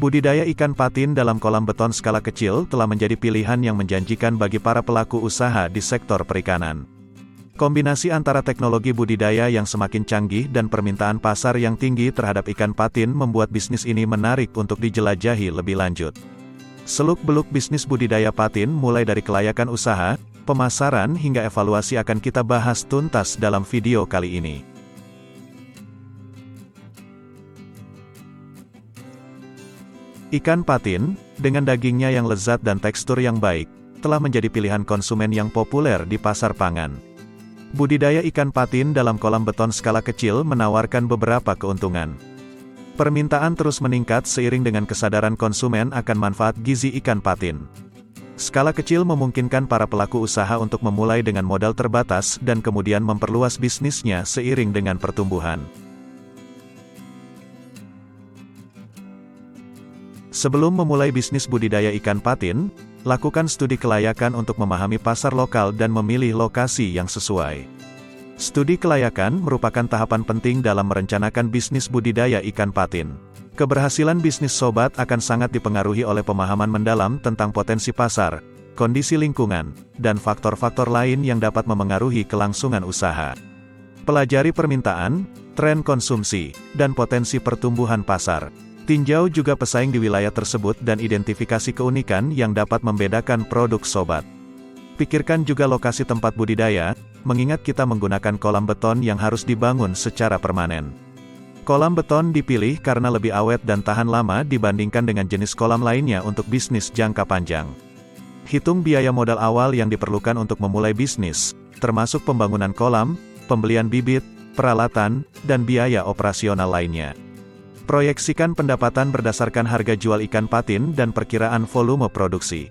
Budidaya ikan patin dalam kolam beton skala kecil telah menjadi pilihan yang menjanjikan bagi para pelaku usaha di sektor perikanan. Kombinasi antara teknologi budidaya yang semakin canggih dan permintaan pasar yang tinggi terhadap ikan patin membuat bisnis ini menarik untuk dijelajahi lebih lanjut. Seluk-beluk bisnis budidaya patin mulai dari kelayakan usaha, pemasaran hingga evaluasi akan kita bahas tuntas dalam video kali ini. Ikan patin, dengan dagingnya yang lezat dan tekstur yang baik, telah menjadi pilihan konsumen yang populer di pasar pangan. Budidaya ikan patin dalam kolam beton skala kecil menawarkan beberapa keuntungan. Permintaan terus meningkat seiring dengan kesadaran konsumen akan manfaat gizi ikan patin. Skala kecil memungkinkan para pelaku usaha untuk memulai dengan modal terbatas dan kemudian memperluas bisnisnya seiring dengan pertumbuhan. Sebelum memulai bisnis budidaya ikan patin, lakukan studi kelayakan untuk memahami pasar lokal dan memilih lokasi yang sesuai. Studi kelayakan merupakan tahapan penting dalam merencanakan bisnis budidaya ikan patin. Keberhasilan bisnis sobat akan sangat dipengaruhi oleh pemahaman mendalam tentang potensi pasar, kondisi lingkungan, dan faktor-faktor lain yang dapat memengaruhi kelangsungan usaha. Pelajari permintaan, tren konsumsi, dan potensi pertumbuhan pasar. Tinjau juga pesaing di wilayah tersebut dan identifikasi keunikan yang dapat membedakan produk sobat. Pikirkan juga lokasi tempat budidaya, mengingat kita menggunakan kolam beton yang harus dibangun secara permanen. Kolam beton dipilih karena lebih awet dan tahan lama dibandingkan dengan jenis kolam lainnya untuk bisnis jangka panjang. Hitung biaya modal awal yang diperlukan untuk memulai bisnis, termasuk pembangunan kolam, pembelian bibit, peralatan, dan biaya operasional lainnya. Proyeksikan pendapatan berdasarkan harga jual ikan patin dan perkiraan volume produksi.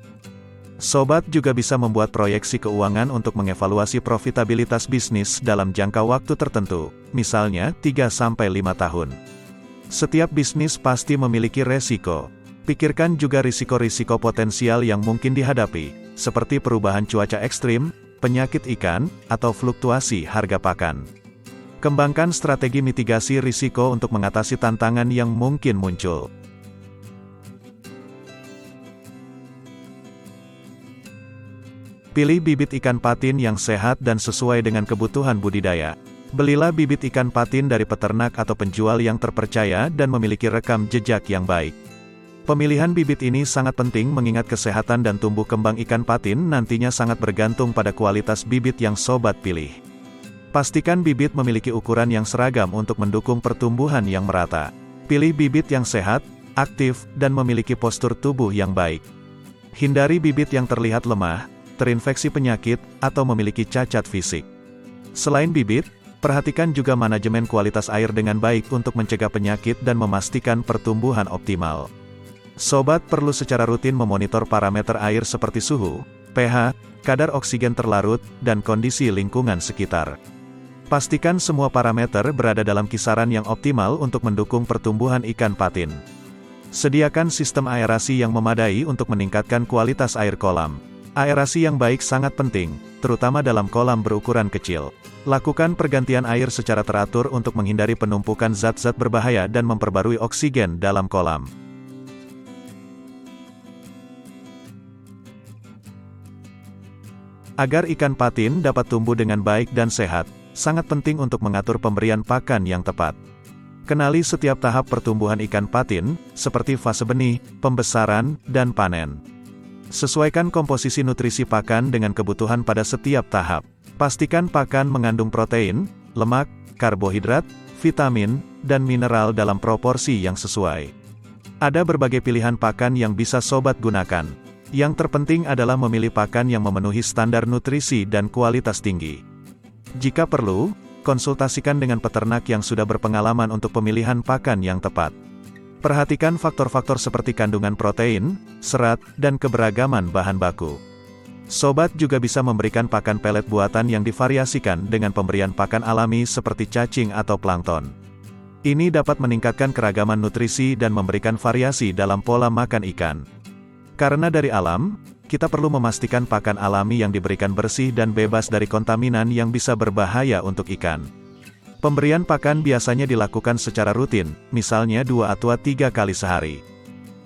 Sobat juga bisa membuat proyeksi keuangan untuk mengevaluasi profitabilitas bisnis dalam jangka waktu tertentu, misalnya 3-5 tahun. Setiap bisnis pasti memiliki resiko. Pikirkan juga risiko-risiko potensial yang mungkin dihadapi, seperti perubahan cuaca ekstrim, penyakit ikan, atau fluktuasi harga pakan. Kembangkan strategi mitigasi risiko untuk mengatasi tantangan yang mungkin muncul. Pilih bibit ikan patin yang sehat dan sesuai dengan kebutuhan budidaya. Belilah bibit ikan patin dari peternak atau penjual yang terpercaya dan memiliki rekam jejak yang baik. Pemilihan bibit ini sangat penting mengingat kesehatan dan tumbuh kembang ikan patin nantinya sangat bergantung pada kualitas bibit yang sobat pilih. Pastikan bibit memiliki ukuran yang seragam untuk mendukung pertumbuhan yang merata. Pilih bibit yang sehat, aktif, dan memiliki postur tubuh yang baik. Hindari bibit yang terlihat lemah, terinfeksi penyakit, atau memiliki cacat fisik. Selain bibit, perhatikan juga manajemen kualitas air dengan baik untuk mencegah penyakit dan memastikan pertumbuhan optimal. Sobat perlu secara rutin memonitor parameter air seperti suhu, pH, kadar oksigen terlarut, dan kondisi lingkungan sekitar. Pastikan semua parameter berada dalam kisaran yang optimal untuk mendukung pertumbuhan ikan patin. Sediakan sistem aerasi yang memadai untuk meningkatkan kualitas air kolam. Aerasi yang baik sangat penting, terutama dalam kolam berukuran kecil. Lakukan pergantian air secara teratur untuk menghindari penumpukan zat-zat berbahaya dan memperbarui oksigen dalam kolam. Agar ikan patin dapat tumbuh dengan baik dan sehat, sangat penting untuk mengatur pemberian pakan yang tepat. Kenali setiap tahap pertumbuhan ikan patin, seperti fase benih, pembesaran, dan panen. Sesuaikan komposisi nutrisi pakan dengan kebutuhan pada setiap tahap. Pastikan pakan mengandung protein, lemak, karbohidrat, vitamin, dan mineral dalam proporsi yang sesuai. Ada berbagai pilihan pakan yang bisa sobat gunakan. Yang terpenting adalah memilih pakan yang memenuhi standar nutrisi dan kualitas tinggi. Jika perlu, konsultasikan dengan peternak yang sudah berpengalaman untuk pemilihan pakan yang tepat. Perhatikan faktor-faktor seperti kandungan protein, serat, dan keberagaman bahan baku. Sobat juga bisa memberikan pakan pelet buatan yang divariasikan dengan pemberian pakan alami seperti cacing atau plankton. Ini dapat meningkatkan keragaman nutrisi dan memberikan variasi dalam pola makan ikan. Karena dari alam, kita perlu memastikan pakan alami yang diberikan bersih dan bebas dari kontaminan yang bisa berbahaya untuk ikan. Pemberian pakan biasanya dilakukan secara rutin, misalnya 2 atau 3 kali sehari.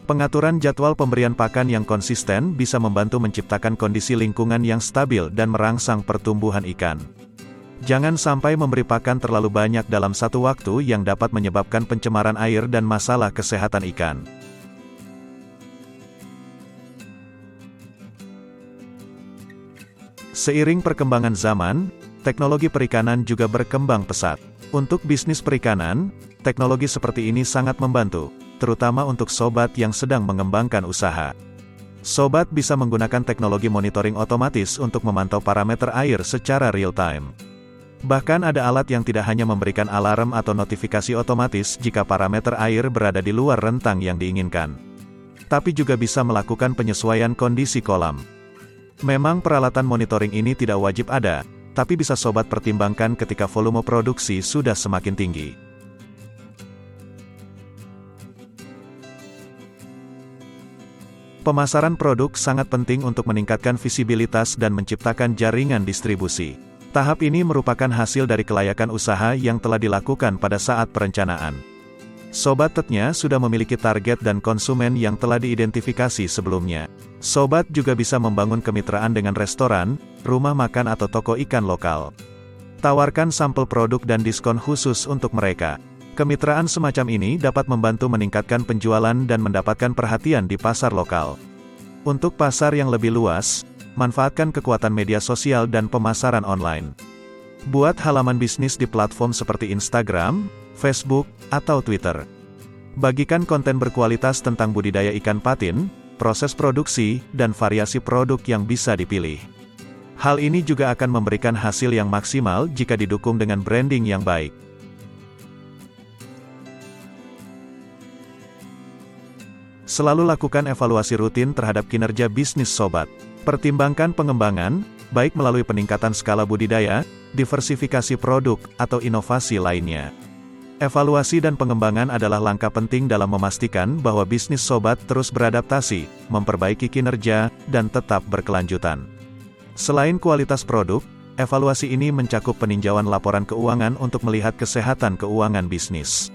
Pengaturan jadwal pemberian pakan yang konsisten bisa membantu menciptakan kondisi lingkungan yang stabil dan merangsang pertumbuhan ikan. Jangan sampai memberi pakan terlalu banyak dalam satu waktu yang dapat menyebabkan pencemaran air dan masalah kesehatan ikan. Seiring perkembangan zaman, teknologi perikanan juga berkembang pesat. Untuk bisnis perikanan, teknologi seperti ini sangat membantu, terutama untuk sobat yang sedang mengembangkan usaha. Sobat bisa menggunakan teknologi monitoring otomatis untuk memantau parameter air secara real-time. Bahkan ada alat yang tidak hanya memberikan alarm atau notifikasi otomatis jika parameter air berada di luar rentang yang diinginkan, tapi juga bisa melakukan penyesuaian kondisi kolam. Memang peralatan monitoring ini tidak wajib ada, tapi bisa sobat pertimbangkan ketika volume produksi sudah semakin tinggi. Pemasaran produk sangat penting untuk meningkatkan visibilitas dan menciptakan jaringan distribusi. Tahap ini merupakan hasil dari kelayakan usaha yang telah dilakukan pada saat perencanaan. Sobat tentunya sudah memiliki target dan konsumen yang telah diidentifikasi sebelumnya. Sobat juga bisa membangun kemitraan dengan restoran, rumah makan atau toko ikan lokal. Tawarkan sampel produk dan diskon khusus untuk mereka. Kemitraan semacam ini dapat membantu meningkatkan penjualan dan mendapatkan perhatian di pasar lokal. Untuk pasar yang lebih luas, manfaatkan kekuatan media sosial dan pemasaran online. Buat halaman bisnis di platform seperti Instagram, Facebook, atau Twitter. Bagikan konten berkualitas tentang budidaya ikan patin, proses produksi, dan variasi produk yang bisa dipilih. Hal ini juga akan memberikan hasil yang maksimal jika didukung dengan branding yang baik. Selalu lakukan evaluasi rutin terhadap kinerja bisnis sobat. Pertimbangkan pengembangan, baik melalui peningkatan skala budidaya, diversifikasi produk, atau inovasi lainnya. Evaluasi dan pengembangan adalah langkah penting dalam memastikan bahwa bisnis sobat terus beradaptasi, memperbaiki kinerja, dan tetap berkelanjutan. Selain kualitas produk, evaluasi ini mencakup peninjauan laporan keuangan untuk melihat kesehatan keuangan bisnis.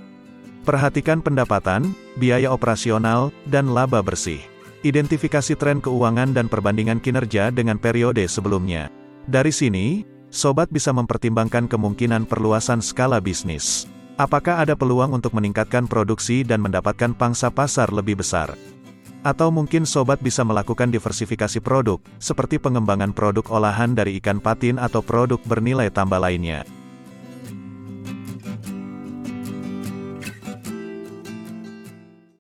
Perhatikan pendapatan, biaya operasional, dan laba bersih. Identifikasi tren keuangan dan perbandingan kinerja dengan periode sebelumnya. Dari sini, sobat bisa mempertimbangkan kemungkinan perluasan skala bisnis. Apakah ada peluang untuk meningkatkan produksi dan mendapatkan pangsa pasar lebih besar? Atau mungkin sobat bisa melakukan diversifikasi produk, seperti pengembangan produk olahan dari ikan patin atau produk bernilai tambah lainnya.